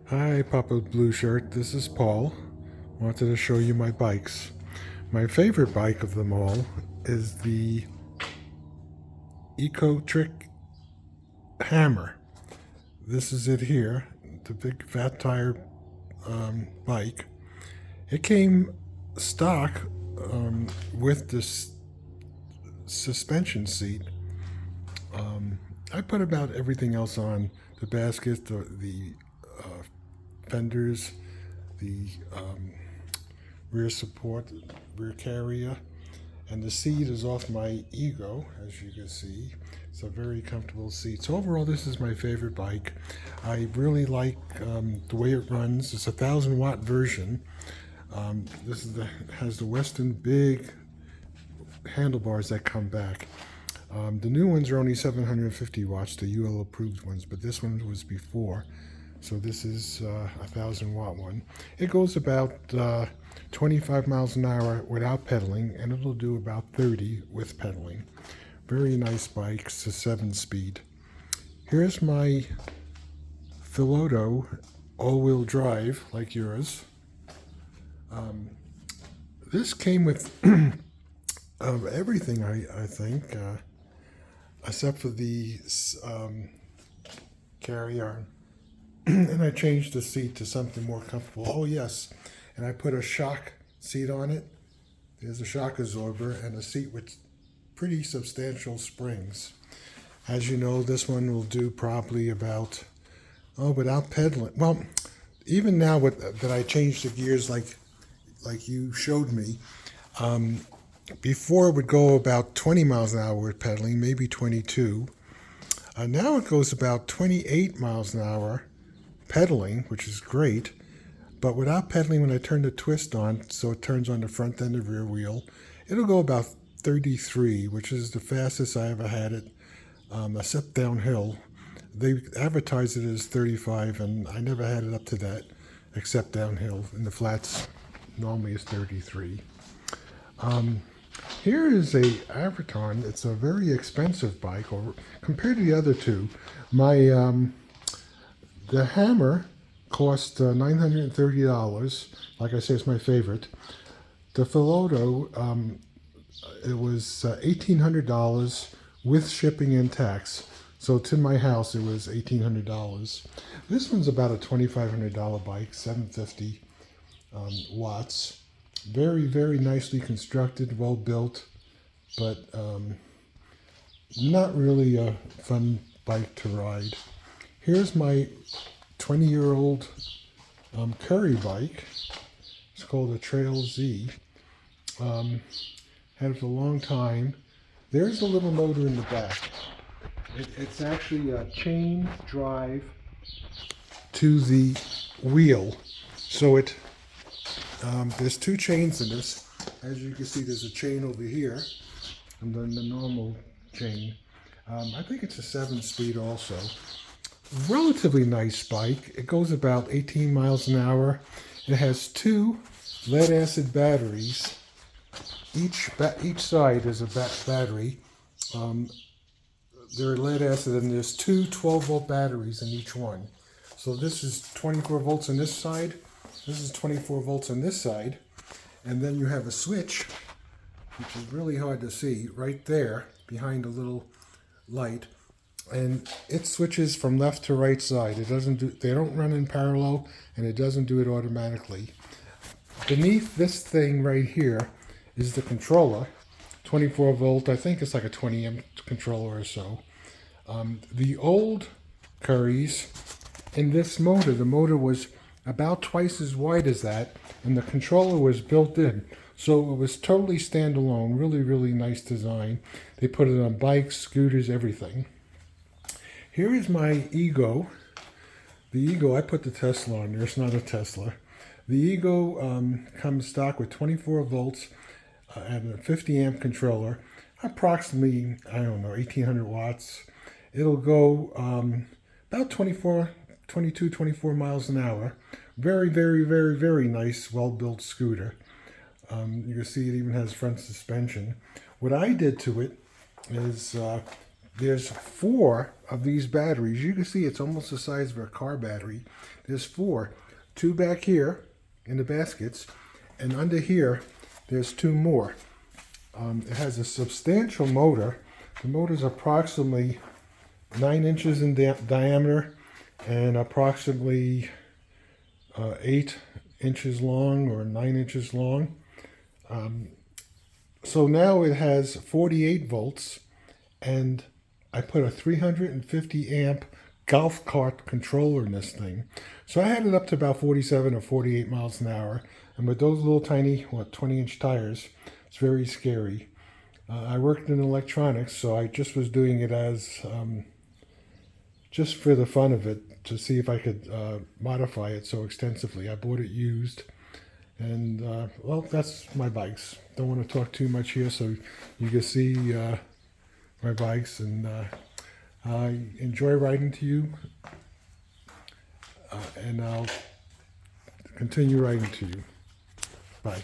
Hi, Papa Blue Shirt. This is Paul. Wanted to show you my bikes. My favorite bike of them all is the ECOTRIC Hammer. This is it here, the big fat tire bike. It came stock with this suspension seat. I put about everything else on: the basket, the fenders, the rear support, rear carrier, and the seat is off my Ego, as you can see. It's a very comfortable seat. So overall, this is my favorite bike. I really like the way it runs. It's a 1,000-watt version. This is has the Western big handlebars that come back. The new ones are only 750 watts, the UL approved ones, but this one was before. So this is a 1,000-watt one. It goes about 25 miles an hour without pedaling, and it'll do about 30 with pedaling. Very nice bike. It's a 7-speed. Here's my ilodo all-wheel drive, like yours. This came with everything, I think, except for the carry-on. And I changed the seat to something more comfortable. Oh yes, and I put a shock seat on it. There's a shock absorber and a seat with pretty substantial springs. As you know, this one will do probably about, without pedaling. Well, even now that I changed the gears like you showed me, before it would go about 20 miles an hour with pedaling, maybe 22. Now it goes about 28 miles an hour pedaling, which is great, but without pedaling, when I turn the twist on, so it turns on the front and the rear wheel, it'll go about 33, which is the fastest I ever had it, except downhill. They advertise it as 35, and I never had it up to that, except downhill. In the flats, normally it's 33. Here is a Averton. It's a very expensive bike compared to the other two. The Hammer cost $930. Like I say, it's my favorite. The ilodo, it was $1,800 with shipping and tax. So to my house, it was $1,800. This one's about a $2,500 bike, 750 watts. Very, very nicely constructed, well built, but not really a fun bike to ride. Here's my 20-year-old CURRIE bike. It's called a Trail Z. Had it for a long time. There's a little motor in the back. It's actually a chain drive to the wheel. So there's two chains in this. As you can see, there's a chain over here, and then the normal chain. I think it's a 7-speed also. Relatively nice bike. It goes about 18 miles an hour. It has two lead-acid batteries. Each side is a battery. They're lead-acid, and there's two 12-volt batteries in each one. So this is 24 volts on this side. This is 24 volts on this side. And then you have a switch, which is really hard to see, right there behind a little light. And it switches from left to right side. They don't run in parallel, and it doesn't do it automatically. Beneath this thing right here is the controller, 24 volt. I think it's like a 20 amp controller or so. The old CURRIEs, in this motor, the motor was about twice as wide as that, and the controller was built in. So it was totally standalone. Really, really nice design. They put it on bikes, scooters, everything. Here is my Ego. The Ego, I put the Tesla on there. It's not a Tesla. The Ego comes stock with 24 volts and a 50 amp controller. Approximately, I don't know, 1,800 watts. It'll go about 22, 24 miles an hour. Very, very, very, very nice, well-built scooter. You can see it even has front suspension. What I did to it is there's 4 of these batteries. You can see it's almost the size of a car battery. There's 4, 2 back here in the baskets, and under here there's 2 more. It has a substantial motor. The motor is approximately 9 inches in diameter and approximately 8 inches long or 9 inches long. So now it has 48 volts, and I put a 350 amp golf cart controller in this thing. So I had it up to about 47 or 48 miles an hour. And with those little tiny, 20-inch tires, it's very scary. I worked in electronics, so I just was doing it as just for the fun of it, to see if I could modify it so extensively. I bought it used. And, well, that's my bikes. Don't want to talk too much here, so you can see my bikes. And I enjoy riding to you. And I'll continue riding to you. Bye.